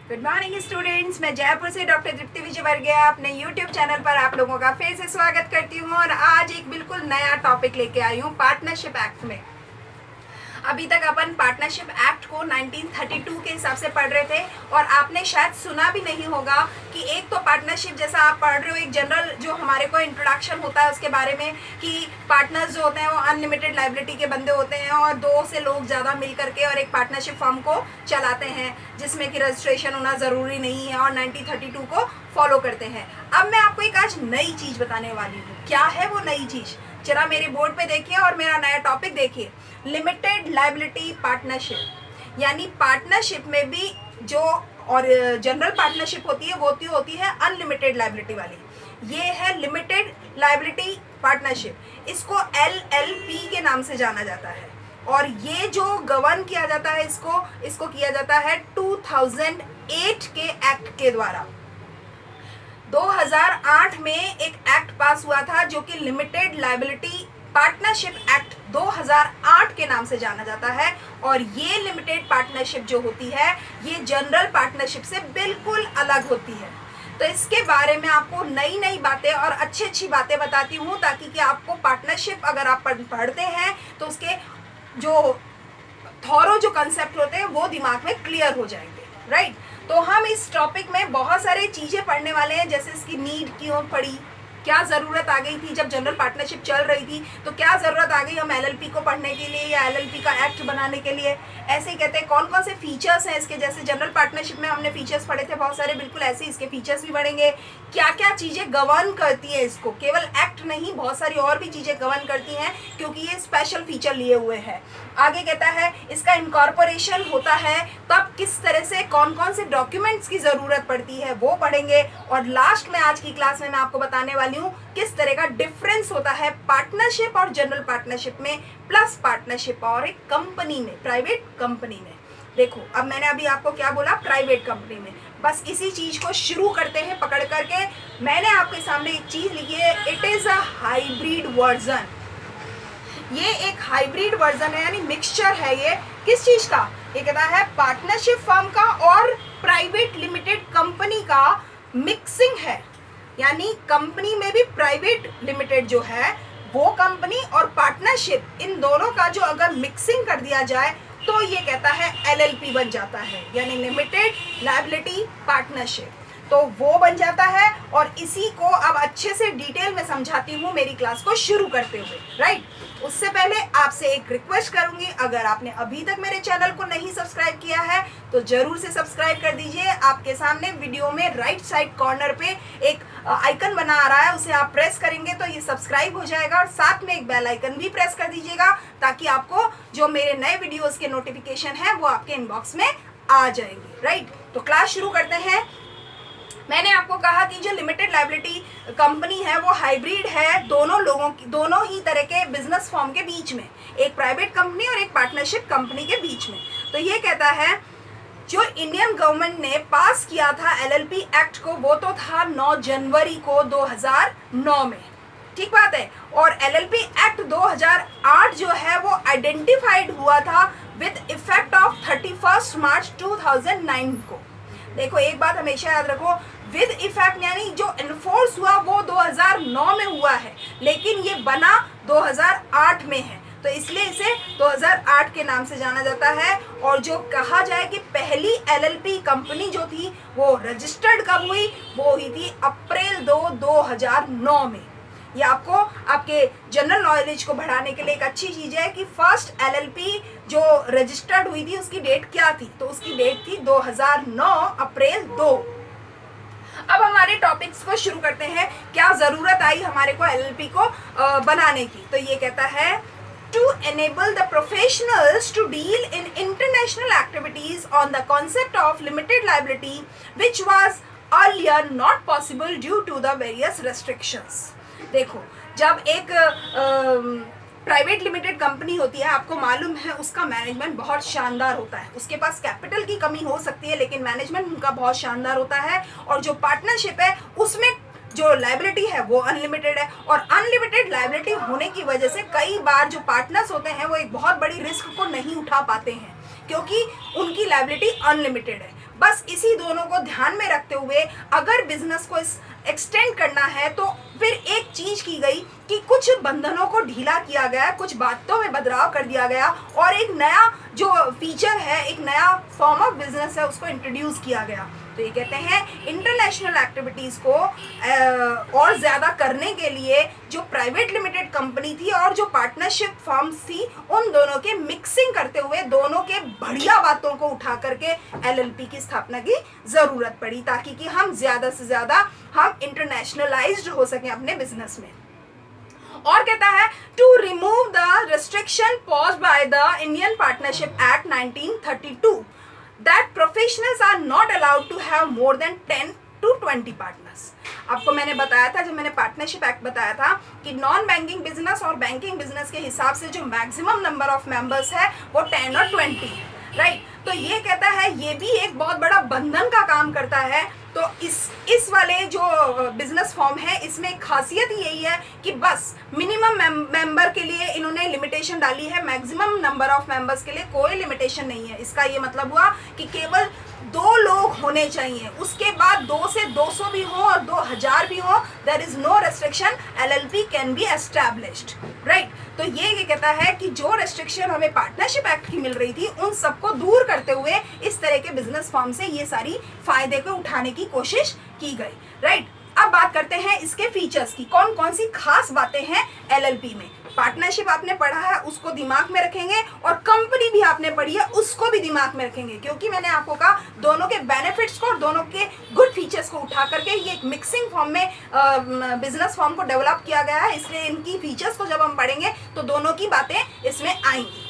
Good morning students, मैं जयपुर से doctor तृप्ति विजयवर्गीय अपने यूट्यूब चैनल पर आप लोगों का फिर से स्वागत करती हूँ। और आज एक बिल्कुल नया टॉपिक लेके आई हूँ पार्टनरशिप एक्ट में। अभी तक अपन पार्टनरशिप एक्ट को 1932 के हिसाब से पढ़ रहे थे और आपने शायद सुना भी नहीं होगा कि एक तो पार्टनरशिप जैसा आप पढ़ रहे हो, एक जनरल जो हमारे को इंट्रोडक्शन होता है उसके बारे में कि पार्टनर्स जो होते हैं वो अनलिमिटेड लाइबिलिटी के बंदे होते हैं और दो से लोग ज़्यादा मिल करके और एक पार्टनरशिप फर्म को चलाते हैं जिसमें कि रजिस्ट्रेशन होना ज़रूरी नहीं है और 1932 को फॉलो करते हैं। अब मैं आपको एक आज नई चीज़ बताने वाली हूँ। क्या है वो नई चीज़, जरा मेरे बोर्ड पे देखिए और मेरा नया टॉपिक देखिए, लिमिटेड लायबिलिटी पार्टनरशिप। यानी पार्टनरशिप में भी जो और जनरल पार्टनरशिप होती है वो होती है अनलिमिटेड लायबिलिटी वाली। ये है लिमिटेड लायबिलिटी पार्टनरशिप। इसको LLP के नाम से जाना जाता है और ये जो गवर्न किया जाता है इसको किया जाता है 2008 के एक्ट के द्वारा। 2008 में एक एक्ट पास हुआ था जो कि लिमिटेड लायबिलिटी पार्टनरशिप एक्ट 2008 के नाम से जाना जाता है। और ये लिमिटेड पार्टनरशिप जो होती है ये जनरल पार्टनरशिप से बिल्कुल अलग होती है। तो इसके बारे में आपको नई नई बातें और अच्छी बातें बताती हूँ ताकि कि आपको पार्टनरशिप अगर आप पढ़ते हैं तो उसके जो थॉरो जो कंसेप्ट होते हैं वो दिमाग में क्लियर हो जाएंगे, राइट। तो हम इस टॉपिक में बहुत सारी चीज़ें पढ़ने वाले हैं, जैसे इसकी नीड क्यों पड़ी, क्या ज़रूरत आ गई थी जब जनरल पार्टनरशिप चल रही थी, तो क्या ज़रूरत आ गई हम LLP को पढ़ने के लिए या LLP का एक्ट बनाने के लिए। ऐसे ही कहते हैं कौन कौन से फीचर्स हैं इसके, जैसे जनरल पार्टनरशिप में हमने फीचर्स पढ़े थे बहुत सारे, बिल्कुल ऐसे ही इसके फीचर्स भी बढ़ेंगे। क्या क्या चीज़ें गवर्न करती हैं इसको, केवल एक्ट नहीं बहुत सारी और भी चीज़ें गवर्न करती हैं क्योंकि ये स्पेशल फीचर लिए हुए हैं। आगे कहता है इसका इनकॉर्पोरेशन होता है तब किस तरह से कौन कौन से डॉक्यूमेंट्स की ज़रूरत पड़ती है वो पढ़ेंगे। और लास्ट में आज की क्लास में मैं आपको बताने वाली हूँ किस तरह का डिफरेंस होता है पार्टनरशिप और जनरल पार्टनरशिप में, प्लस पार्टनरशिप और एक कंपनी में, प्राइवेट कंपनी में। देखो अब मैंने अभी आपको क्या बोला, प्राइवेट कंपनी में। बस इसी चीज़ को शुरू करते हैं पकड़ करके। मैंने आपके सामने एक चीज़ लिखी है, it is a hybrid version. ये एक हाइब्रिड वर्जन है, यानी मिक्सचर है। ये किस चीज़ का, ये कहता है पार्टनरशिप फर्म का और प्राइवेट लिमिटेड कंपनी का मिक्सिंग है। यानी कंपनी में भी प्राइवेट लिमिटेड जो है वो कंपनी और पार्टनरशिप, इन दोनों का जो अगर मिक्सिंग कर दिया जाए तो ये कहता है LLP बन जाता है, यानी लिमिटेड लायबिलिटी पार्टनरशिप। तो वो बन जाता है और इसी को अब अच्छे से डिटेल में समझाती हूँ मेरी क्लास को शुरू करते हुए, राइट। उससे पहले आपसे एक रिक्वेस्ट करूँगी, अगर आपने अभी तक मेरे चैनल को नहीं सब्सक्राइब किया है तो ज़रूर से सब्सक्राइब कर दीजिए। आपके सामने वीडियो में राइट साइड कॉर्नर पे एक आइकन बना आ रहा है, उसे आप प्रेस करेंगे तो ये सब्सक्राइब हो जाएगा और साथ में एक बेल आइकन भी प्रेस कर दीजिएगा ताकि आपको जो मेरे नए वीडियोज़ के नोटिफिकेशन है वो आपके इनबॉक्स में आ जाएंगे, राइट। तो क्लास शुरू करते हैं। मैंने आपको कहा कि जो लिमिटेड लायबिलिटी कंपनी है वो हाइब्रिड है दोनों ही तरह के बिजनेस फॉर्म के बीच में, एक प्राइवेट कंपनी और एक पार्टनरशिप कंपनी के बीच में। तो ये कहता है जो इंडियन गवर्नमेंट ने पास किया था LLP एक्ट को वो तो था 9 जनवरी को 2009 में, ठीक बात है। और LLP एक्ट 2008 जो है वो आइडेंटिफाइड हुआ था विद इफेक्ट ऑफ 31 मार्च 2009 को। देखो एक बात हमेशा याद रखो, विद इफेक्ट यानी जो इन्फोर्स हुआ वो 2009 में हुआ है लेकिन ये बना 2008 में है, तो इसलिए इसे 2008 के नाम से जाना जाता है। और जो कहा जाए कि पहली LLP कंपनी जो थी वो रजिस्टर्ड कब हुई, वो हुई थी अप्रैल 2009 में। ये आपको आपके जनरल नॉलेज को बढ़ाने के लिए एक अच्छी चीज़ है कि फर्स्ट LLP जो रजिस्टर्ड हुई थी उसकी डेट क्या थी, तो उसकी डेट थी 2009 अप्रैल 2। अब हमारे टॉपिक्स को शुरू करते हैं। क्या ज़रूरत आई हमारे को LLP को बनाने की, तो ये कहता है to enable the professionals to deal in international activities on the concept of limited liability which was earlier not possible due to the various restrictions. देखो जब एक प्राइवेट लिमिटेड कंपनी होती है, आपको मालूम है उसका मैनेजमेंट बहुत शानदार होता है, उसके पास कैपिटल की कमी हो सकती है लेकिन मैनेजमेंट उनका बहुत शानदार होता है। और जो पार्टनरशिप है उसमें जो लायबिलिटी है वो अनलिमिटेड है और अनलिमिटेड लायबिलिटी होने की वजह से कई बार जो पार्टनर्स होते हैं वो एक बहुत बड़ी रिस्क को नहीं उठा पाते हैं क्योंकि उनकी लायबिलिटी अनलिमिटेड है। बस इसी दोनों को ध्यान में रखते हुए अगर बिजनेस को एक्सटेंड करना है तो फिर एक चीज की गई कि कुछ बंधनों को ढीला किया गया, कुछ बातों में बदलाव कर दिया गया और एक नया जो फीचर है, एक नया फॉर्म ऑफ बिजनेस है, उसको इंट्रोड्यूस किया गया। तो ये कहते हैं इंटरनेशनल एक्टिविटीज़ को और ज़्यादा करने के लिए जो प्राइवेट लिमिटेड कंपनी थी और जो पार्टनरशिप फर्म्स थी, उन दोनों के मिक्सिंग करते हुए दोनों के बढ़िया बातों को उठा करके एलएलपी की स्थापना की ज़रूरत पड़ी, ताकि कि हम ज़्यादा से ज़्यादा हम इंटरनेशनलाइज्ड हो सकें अपने बिजनेस में। और कहता है to remove the restriction posed by the Indian Partnership Act 1932 that professionals are not allowed to have more than 10 to 20 partners। आपको मैंने बताया था, जब मैंने पार्टनरशिप एक्ट बताया था, कि नॉन बैंकिंग बिजनेस और बैंकिंग बिजनेस के हिसाब से जो मैक्सिमम नंबर ऑफ मेंबर्स है वो 10 और 20 है, राइट। तो ये कहता है ये भी एक बहुत बड़ा बंधन का काम करता है। तो इस वाले जो बिजनेस फॉर्म है इसमें खासियत यही है कि बस मिनिमम मेंबर के लिए इन्होंने लिमिटेशन डाली है, मैक्सिमम नंबर ऑफ मेंबर्स के लिए कोई लिमिटेशन नहीं है। इसका ये मतलब हुआ कि केवल 2 लोग होने चाहिए, उसके बाद 2 से 200 भी हो और 2000 भी हो, there is no restriction, LLP can be established, right. तो ये कहता है कि जो रेस्ट्रिक्शन हमें पार्टनरशिप एक्ट की मिल रही थी उन सबको दूर करते हुए इस तरह के बिजनेस फॉर्म से ये सारी फायदे को उठाने की कोशिश की गई, राइट। अब बात करते हैं इसके फीचर्स की, कौन कौन सी खास बातें हैं एलएलपी में। पार्टनरशिप आपने पढ़ा है उसको दिमाग में रखेंगे और कंपनी भी आपने पढ़ी है उसको भी दिमाग में रखेंगे, क्योंकि मैंने आपको कहा दोनों के बेनिफिट्स को और दोनों के गुड फीचर्स को उठा करके ये एक मिक्सिंग फॉर्म में बिजनेस फॉर्म को डेवलप किया गया है, इसलिए इनकी फीचर्स को जब हम पढ़ेंगे तो दोनों की बातें इसमें आएंगी।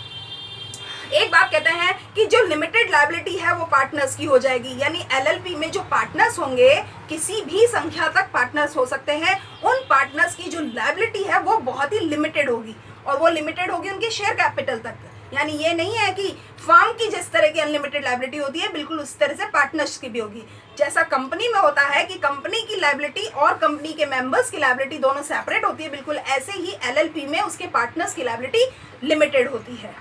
एक बात कहते हैं कि जो लिमिटेड लायबिलिटी है वो पार्टनर्स की हो जाएगी, यानी एलएलपी में जो पार्टनर्स होंगे, किसी भी संख्या तक पार्टनर्स हो सकते हैं, उन पार्टनर्स की जो लायबिलिटी है वो बहुत ही लिमिटेड होगी और वो लिमिटेड होगी उनके शेयर कैपिटल तक। यानी ये नहीं है कि फर्म की जिस तरह की अनलिमिटेड लायबिलिटी होती है बिल्कुल उस तरह से पार्टनर्स की भी होगी। जैसा कंपनी में होता है कि कंपनी की लायबिलिटी और कंपनी के मेंबर्स की लायबिलिटी दोनों सेपरेट होती है, बिल्कुल ऐसे ही एलएलपी में उसके पार्टनर्स की लायबिलिटी लिमिटेड होती है।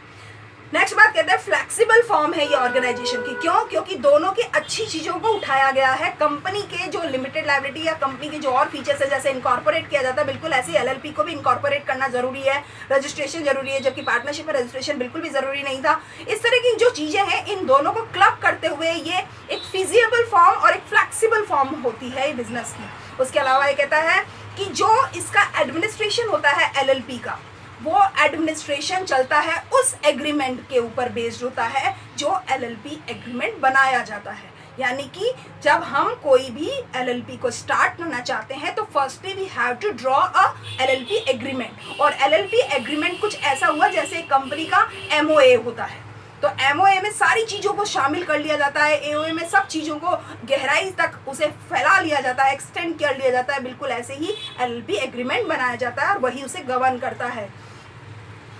नेक्स्ट बात कहते हैं फ्लेक्सिबल फॉर्म है ये ऑर्गेनाइजेशन की। क्यों? क्योंकि दोनों की अच्छी चीज़ों को उठाया गया है। कंपनी के जो लिमिटेड लायबिलिटी या कंपनी के जो और फीचर्स है जैसे इनकॉर्पोरेट किया जाता है, बिल्कुल ऐसे एलएलपी को भी इनकॉर्पोरेट करना जरूरी है, रजिस्ट्रेशन जरूरी है, जबकि पार्टनरशिप में रजिस्ट्रेशन बिल्कुल भी जरूरी नहीं था। इस तरह की जो चीज़ें हैं इन दोनों को क्लब करते हुए ये एक फिजिबल फॉर्म और एक फ्लेक्सिबल फॉर्म होती है बिजनेस की। उसके अलावा ये कहता है कि जो इसका एडमिनिस्ट्रेशन होता है एलएलपी का, वो एडमिनिस्ट्रेशन चलता है उस एग्रीमेंट के ऊपर बेस्ड होता है जो एलएलपी एग्रीमेंट बनाया जाता है। यानी कि जब हम कोई भी एलएलपी को स्टार्ट करना चाहते हैं तो firstly we have to draw a LLP agreement, और एलएलपी एग्रीमेंट कुछ ऐसा हुआ जैसे कंपनी का एमओए होता है। तो एमओए में सारी चीज़ों को शामिल कर लिया जाता है, एओए में सब चीज़ों को गहराई तक उसे फैला लिया जाता है, एक्सटेंड कर लिया जाता है। बिल्कुल ऐसे ही एलएलपी एग्रीमेंट बनाया जाता है और वही उसे गवर्न करता है।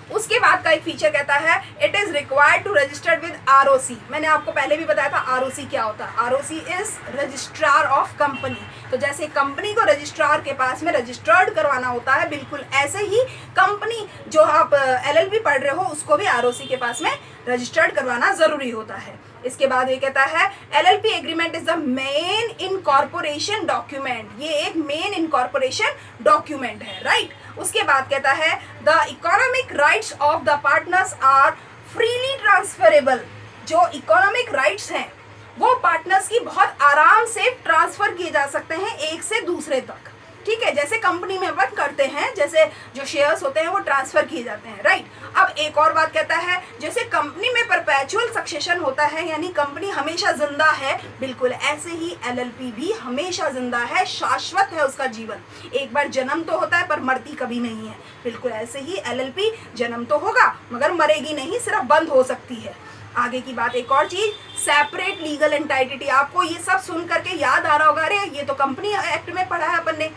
उसके बाद का एक फीचर कहता है it is required to registered with ROC. मैंने आपको पहले भी बताया था आरओसी क्या होता है। ROC is registrar of company. तो जैसे कंपनी को रजिस्ट्रार के पास में रजिस्टर्ड करवाना होता है, बिल्कुल ऐसे ही कंपनी जो आप एलएलपी पढ़ रहे हो उसको भी आरओसी के पास में रजिस्टर्ड करवाना जरूरी होता है। इसके बाद ये कहता है LLP agreement is the main incorporation document. ये एक मेन इनकॉर्पोरेशन डॉक्यूमेंट है, राइट। उसके बाद कहता है the economic rights of the partners are freely transferable. जो इकोनॉमिक राइट्स हैं वो पार्टनर्स की बहुत आराम से ट्रांसफर किए जा सकते हैं एक से दूसरे तक, ठीक है। जैसे कंपनी में अपन करते हैं, जैसे जो शेयर्स होते हैं वो ट्रांसफर किए जाते हैं, राइट। अब एक और बात कहता है जैसे कंपनी में परपेचुअल सक्सेशन होता है, यानी कंपनी हमेशा जिंदा है, बिल्कुल ऐसे ही एलएलपी भी हमेशा जिंदा है, शाश्वत है उसका जीवन। एक बार जन्म तो होता है पर मरती कभी नहीं है। बिल्कुल ऐसे ही एलएलपी जन्म तो होगा मगर मरेगी नहीं, सिर्फ बंद हो सकती है। आगे की बात एक और चीज, सेपरेट लीगल एंटाइटी। आपको ये सब सुन करके याद आ रहा होगा अरे ये तो कंपनी एक्ट में पढ़ा है अपन ने,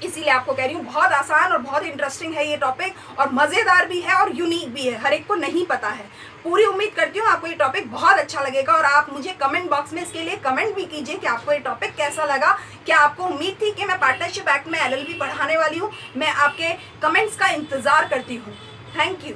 इसीलिए आपको कह रही हूँ बहुत आसान और बहुत इंटरेस्टिंग है ये टॉपिक, और मज़ेदार भी है और यूनिक भी है, हर एक को नहीं पता है। पूरी उम्मीद करती हूँ आपको ये टॉपिक बहुत अच्छा लगेगा, और आप मुझे कमेंट बॉक्स में इसके लिए कमेंट भी कीजिए कि आपको ये टॉपिक कैसा लगा। क्या आपको उम्मीद थी कि मैं पार्टनरशिप एक्ट में एलएलपी पढ़ाने वाली हूँ? मैं आपके कमेंट्स का इंतज़ार करती हूँ। Thank you.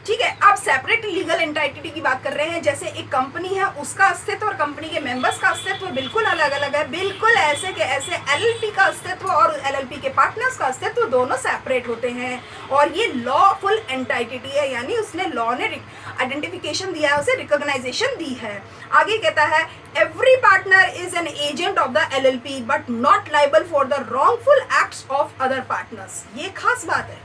ठीक है। अब सेपरेट लीगल एंटिटी की बात कर रहे हैं, जैसे एक कंपनी है उसका अस्तित्व और कंपनी के मेंबर्स का अस्तित्व बिल्कुल अलग अलग है, बिल्कुल ऐसे के ऐसे एलएलपी का अस्तित्व और एलएलपी के पार्टनर्स का अस्तित्व दोनों सेपरेट होते हैं, और ये लॉफुल एंटिटी है, यानी उसने लॉ ने आइडेंटिफिकेशन दिया है, उसे रिकॉग्नाइजेशन दी है। आगे कहता है every partner is an agent of the LLP but not liable for the wrongful acts of other partners. ये खास बात है।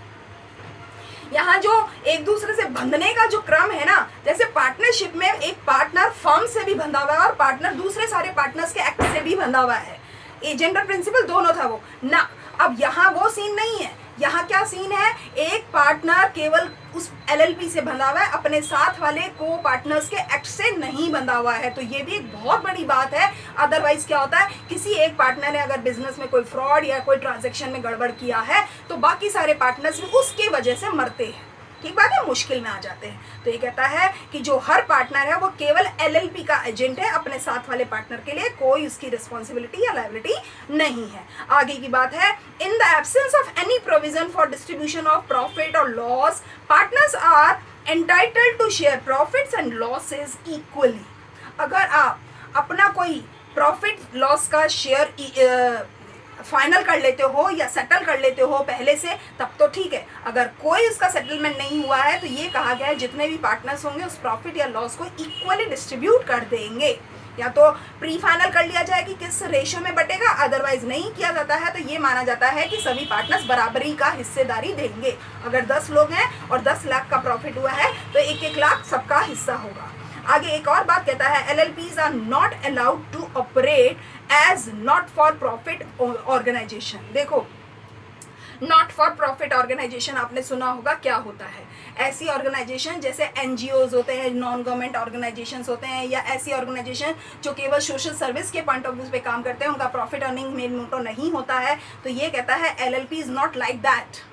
यहाँ जो एक दूसरे से बंधने का जो क्रम है ना, जैसे पार्टनरशिप में एक पार्टनर फर्म से भी बंधा हुआ है और पार्टनर दूसरे सारे पार्टनर्स के एक्ट से भी बंधा हुआ है, एजेंट और प्रिंसिपल दोनों था वो ना। अब यहाँ वो सीन नहीं है, यहाँ क्या सीन है, एक पार्टनर केवल उस एलएलपी से बंधा हुआ है, अपने साथ वाले को पार्टनर्स के एक्ट से नहीं बंधा हुआ है, तो ये भी एक बहुत बड़ी बात है। अदरवाइज क्या होता है, किसी एक पार्टनर ने अगर बिजनेस में कोई फ्रॉड या कोई ट्रांजैक्शन में गड़बड़ किया है तो बाकी सारे पार्टनर्स भी उसके वजह से मरते हैं, ठीक बात है, मुश्किल में आ जाते हैं। तो ये कहता है कि जो हर पार्टनर है वो केवल एलएलपी का एजेंट है, अपने साथ वाले पार्टनर के लिए कोई उसकी रिस्पॉन्सिबिलिटी या लायबिलिटी नहीं है। आगे की बात है, in the absence of any provision for distribution of profit और loss, partners are entitled to share profits and losses equally. अगर आप अपना कोई प्रॉफिट लॉस का शेयर फाइनल कर लेते हो या सेटल कर लेते हो पहले से, तब तो ठीक है। अगर कोई उसका सेटलमेंट नहीं हुआ है तो ये कहा गया है जितने भी पार्टनर्स होंगे उस प्रॉफिट या लॉस को इक्वली डिस्ट्रीब्यूट कर देंगे। या तो प्री फाइनल कर लिया जाए कि किस रेशियो में बटेगा, अदरवाइज नहीं किया जाता है तो ये माना जाता है कि सभी पार्टनर्स बराबरी का हिस्सेदारी देंगे। अगर 10 लोग हैं और 10 लाख का प्रॉफिट हुआ है तो 1-1 लाख सबका हिस्सा होगा। आगे एक और बात कहता है, LLPs are not allowed to operate as not for profit organisation. देखो, नॉट फॉर प्रॉफिट ऑर्गेनाइजेशन आपने सुना होगा क्या होता है। ऐसी ऑर्गेनाइजेशन जैसे एनजीओज होते हैं, नॉन गवर्नमेंट ऑर्गेनाइजेशंस होते हैं, या ऐसी ऑर्गेनाइजेशन जो केवल सोशल सर्विस के पॉइंट ऑफ व्यू पे काम करते हैं, उनका प्रॉफिट अर्निंग मेन मोटो नहीं होता है। तो ये कहता है LLP is not like that,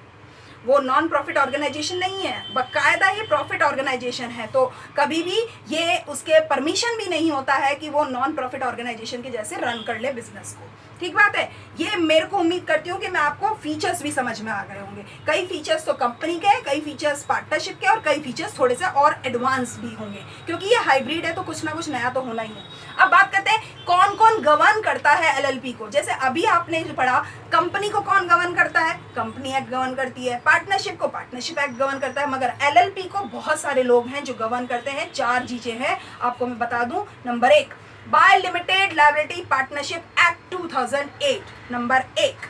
वो नॉन प्रॉफिट ऑर्गेनाइजेशन नहीं है, बाकायदा ये प्रॉफिट ऑर्गेनाइजेशन है। तो कभी भी ये उसके परमिशन भी नहीं होता है कि वो नॉन प्रॉफिट ऑर्गेनाइजेशन के जैसे रन कर ले बिजनेस को, ठीक बात है। ये मेरे को उम्मीद करती हूँ कि मैं आपको फीचर्स भी समझ में आ गए होंगे। कई फीचर्स तो कंपनी के हैं, कई फीचर्स पार्टनरशिप के, और कई फीचर्स थोड़े से और एडवांस भी होंगे, क्योंकि ये हाइब्रिड है तो कुछ ना कुछ नया तो होना ही है। अब बात करते हैं कौन कौन गवर्न करता है LLP को। जैसे अभी आपने जो पढ़ा, कंपनी को कौन गवर्न करता है, कंपनी एक्ट गवर्न करती है, पार्टनरशिप को पार्टनरशिप एक्ट गवर्न करता है, मगर LLP को बहुत सारे लोग हैं जो गवर्न करते हैं। 4 चीजें हैं, आपको मैं बता दूं। Number 1, by Limited Liability Partnership Act 2008। Number 1,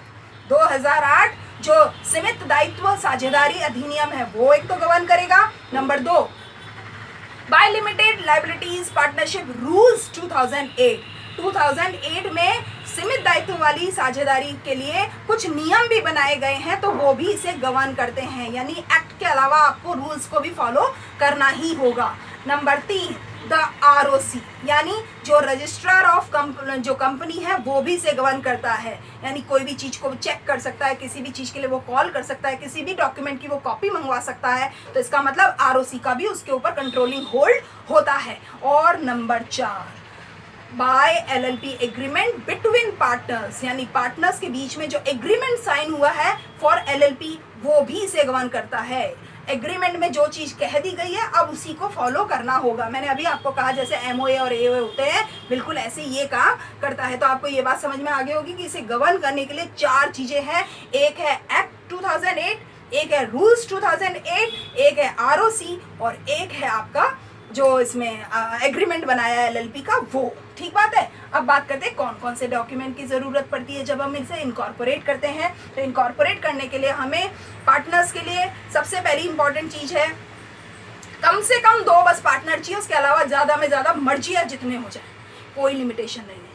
2008 जो सीमित दायित्व साझेदारी अधिनियम है वो एक तो गवर्न करेगा। Number 2, by Limited Liabilities Partnership Rules 2008। 2008 में सीमित दायित्व वाली साझेदारी के लिए कुछ नियम भी बनाए गए हैं, तो वो भी इसे गवर्न करते हैं, यानी एक्ट के अलावा आपको रूल्स को भी फॉलो करना ही होगा। नंबर 3, द ROC, यानी जो रजिस्ट्रार ऑफ जो कंपनी है वो भी इसे गवर्न करता है, यानी कोई भी चीज़ को चेक कर सकता है, किसी भी चीज़ के लिए वो कॉल कर सकता है, किसी भी डॉक्यूमेंट की वो कॉपी मंगवा सकता है। तो इसका मतलब ROC का भी उसके ऊपर कंट्रोलिंग होल्ड होता है। और number 4, by LLP agreement between partners, यानी पार्टनर्स के बीच में जो एग्रीमेंट साइन हुआ है फॉर LLP वो भी इसे गवर्न करता है। एग्रीमेंट में जो चीज़ कह दी गई है अब उसी को फॉलो करना होगा। मैंने अभी आपको कहा जैसे MOA और AOA होते हैं, बिल्कुल ऐसे ये काम करता है। तो आपको ये बात समझ में आ गई होगी कि इसे गवर्न करने के लिए 4 चीज़ें हैं। एक है एक्ट 2008, एक है रूल्स 2008, एक है ROC, और एक है आपका जो इसमें एग्रीमेंट बनाया है LLP का वो, ठीक बात है। अब बात करते हैं कौन कौन से डॉक्यूमेंट की ज़रूरत पड़ती है जब हम इसे इनकॉर्पोरेट करते हैं। तो इनकॉर्पोरेट करने के लिए हमें पार्टनर्स के लिए सबसे पहली इंपॉर्टेंट चीज़ है, कम से कम 2 बस पार्टनर चाहिए, उसके अलावा ज़्यादा में ज़्यादा मर्जियाँ जितने हो जाए, कोई लिमिटेशन नहीं है।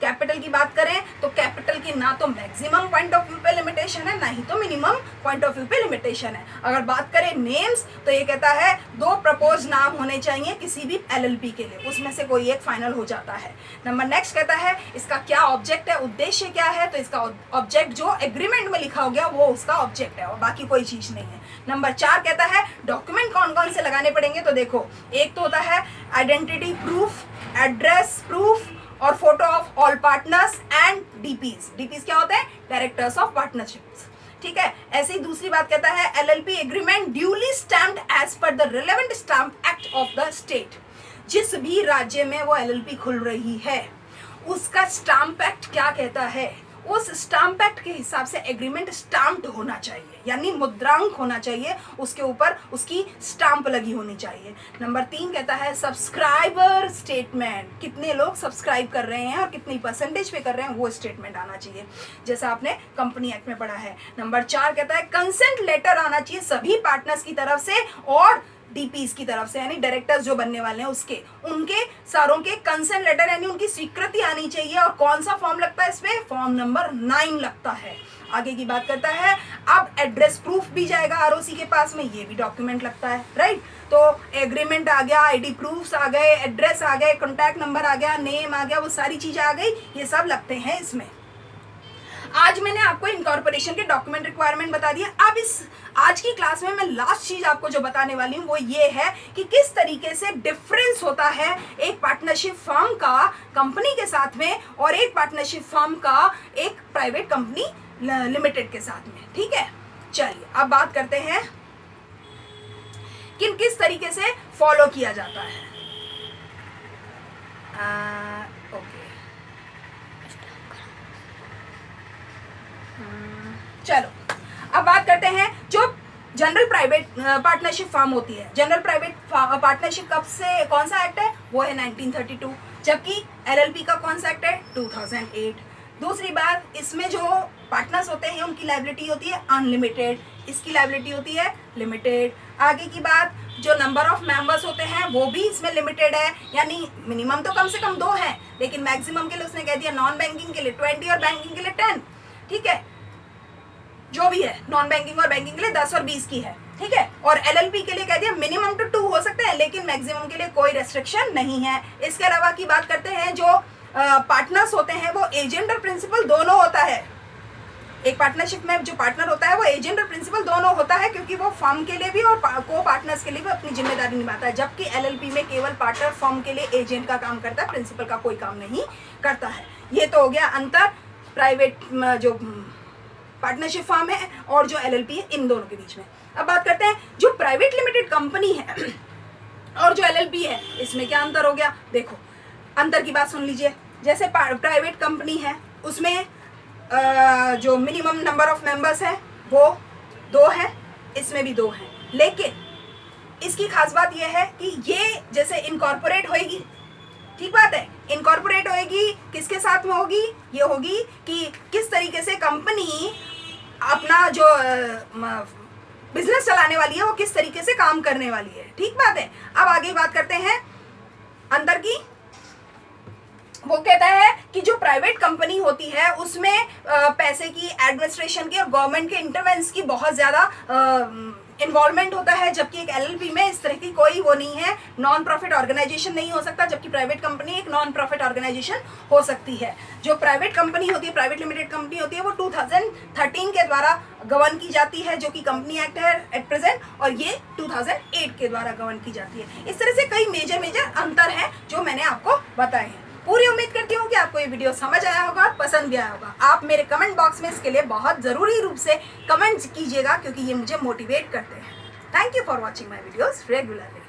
कैपिटल की बात करें तो कैपिटल की ना तो मैक्सिमम पॉइंट ऑफ व्यू पे लिमिटेशन है, ना ही तो मिनिमम पॉइंट ऑफ व्यू पे लिमिटेशन है। अगर बात करें नेम्स तो ये कहता है 2 प्रपोज नाम होने चाहिए किसी भी LLP के लिए, उसमें से कोई एक फाइनल हो जाता है। नंबर नेक्स्ट कहता है इसका क्या ऑब्जेक्ट है, उद्देश्य क्या है, तो इसका ऑब्जेक्ट जो एग्रीमेंट में लिखा हो गया वो उसका ऑब्जेक्ट है और बाकी कोई चीज़ नहीं है। नंबर 4 कहता है डॉक्यूमेंट कौन कौन से लगाने पड़ेंगे, तो देखो एक तो होता है आइडेंटिटी प्रूफ, एड्रेस प्रूफ और photo of all partners and DPs। DPs क्या होते हैं, डायरेक्टर्स ऑफ पार्टनरशिप्स, ठीक है। ऐसे ही दूसरी बात कहता है LLP agreement duly stamped as per the relevant Stamp Act of the state. जिस भी राज्य में वो LLP खुल रही है उसका स्टैम्प एक्ट क्या कहता है, उस स्टैम्प एक्ट के हिसाब से एग्रीमेंट स्टैम्प्ड होना चाहिए, यानी मुद्रांक होना चाहिए, उसके ऊपर उसकी स्टैम्प लगी होनी चाहिए। नंबर 3 कहता है सब्सक्राइबर स्टेटमेंट, कितने लोग सब्सक्राइब कर रहे हैं और कितनी परसेंटेज पे कर रहे हैं वो स्टेटमेंट आना चाहिए, जैसा आपने कंपनी एक्ट में पढ़ा है। नंबर 4 कहता है कंसेंट लेटर आना चाहिए सभी पार्टनर्स की तरफ से और DPs की तरफ से, यानी डायरेक्टर्स जो बनने वाले हैं उसके, उनके सारों के कंसेंट लेटर यानी उनकी स्वीकृति आनी चाहिए। और कौन सा फॉर्म लगता है इसमें, फॉर्म नंबर 9 लगता है। आगे की बात करता है अब एड्रेस प्रूफ भी जाएगा ROC के पास में, ये भी डॉक्यूमेंट लगता है, राइट। तो एग्रीमेंट आ गया, ID प्रूफ्स आ गए, एड्रेस आ गए, कॉन्टैक्ट नंबर आ गया, नेम आ गया, वो सारी चीजें आ गई, ये सब लगते हैं इसमें। आज मैंने आपको इनकॉर्पोरेशन के डॉक्यूमेंट रिक्वायरमेंट बता दिया। अब इस आज की क्लास में मैं लास्ट चीज आपको जो बताने वाली हूँ वो ये है कि किस तरीके से डिफरेंस होता है एक पार्टनरशिप फर्म का कंपनी के साथ में और एक पार्टनरशिप फर्म का एक प्राइवेट कंपनी लिमिटेड के साथ में, ठीक है। चलिए अब बात करते हैं कि किस तरीके से फॉलो किया जाता है। ओके, चलो अब बात करते हैं जो जनरल प्राइवेट पार्टनरशिप फर्म होती है। जनरल प्राइवेट पार्टनरशिप कब से, कौन सा एक्ट है, वो है 1932, जबकि LLP का कौन सा एक्ट है, 2008। दूसरी बात, इसमें जो पार्टनर्स होते हैं उनकी लायबिलिटी होती है अनलिमिटेड, इसकी लायबिलिटी होती है लिमिटेड। आगे की बात, जो नंबर ऑफ मेंबर्स होते हैं वो भी इसमें लिमिटेड है, यानी मिनिमम तो कम से कम 2 है, लेकिन मैक्सिमम के लिए उसने कह दिया नॉन बैंकिंग के लिए 20 और बैंकिंग के लिए 10, ठीक है। जो भी है नॉन बैंकिंग और बैंकिंग के लिए 10 और 20 की है, ठीक है। और LLP के लिए कह दिया मिनिमम तो 2 हो सकते हैं, लेकिन मैक्सिमम के लिए कोई रेस्ट्रिक्शन नहीं है। इसके अलावा की बात करते हैं जो पार्टनर्स होते हैं वो एजेंट और प्रिंसिपल दोनों होता है। एक पार्टनरशिप में जो पार्टनर होता है वो एजेंट और प्रिंसिपल दोनों होता है, क्योंकि वो फर्म के लिए भी और को पार्टनर्स के लिए भी अपनी जिम्मेदारी निभाता है। जबकि LLP में केवल पार्टनर फर्म के लिए एजेंट का काम करता है, प्रिंसिपल का कोई काम नहीं करता है। ये तो हो गया अंतर प्राइवेट जो पार्टनरशिप फर्म है और जो LLP है, इन दोनों के बीच में। अब बात करते हैं जो प्राइवेट लिमिटेड कंपनी है और जो LLP है, इसमें क्या अंतर हो गया। देखो अंतर की बात सुन लीजिए। जैसे प्राइवेट कंपनी है उसमें जो मिनिमम नंबर ऑफ मेंबर्स है वो 2 है, इसमें भी 2 है, लेकिन इसकी खास बात यह है कि ये जैसे इनकॉर्पोरेट होएगी, ठीक बात है, इनकॉर्पोरेट होएगी किसके साथ में होगी, ये होगी कि किस तरीके से कंपनी अपना जो बिजनेस चलाने वाली है वो किस तरीके से काम करने वाली है, ठीक बात है। अब आगे बात करते हैं अंदर की। वो कहता है कि जो प्राइवेट कंपनी होती है उसमें पैसे की, एडमिनिस्ट्रेशन की और गवर्नमेंट के इंटरवेंस की बहुत ज़्यादा इन्वॉल्वमेंट होता है, जबकि एक LLP में इस तरह की कोई वो नहीं है, नॉन प्रॉफिट ऑर्गेनाइजेशन नहीं हो सकता, जबकि प्राइवेट कंपनी एक नॉन प्रॉफिट ऑर्गेनाइजेशन हो सकती है। जो प्राइवेट कंपनी होती है, प्राइवेट लिमिटेड कंपनी होती है, वो 2013 के द्वारा गवर्न की जाती है, जो कि कंपनी एक्ट है एट प्रेजेंट, और ये 2008 के द्वारा गवर्न की जाती है। इस तरह से कई मेजर अंतर हैं जो मैंने आपको बताए हैं। पूरी उम्मीद करती हूँ कि आपको ये वीडियो समझ आया होगा, पसंद भी आया होगा। आप मेरे कमेंट बॉक्स में इसके लिए बहुत ज़रूरी रूप से कमेंट्स कीजिएगा, क्योंकि ये मुझे मोटिवेट करते हैं। Thank you for watching my videos regularly.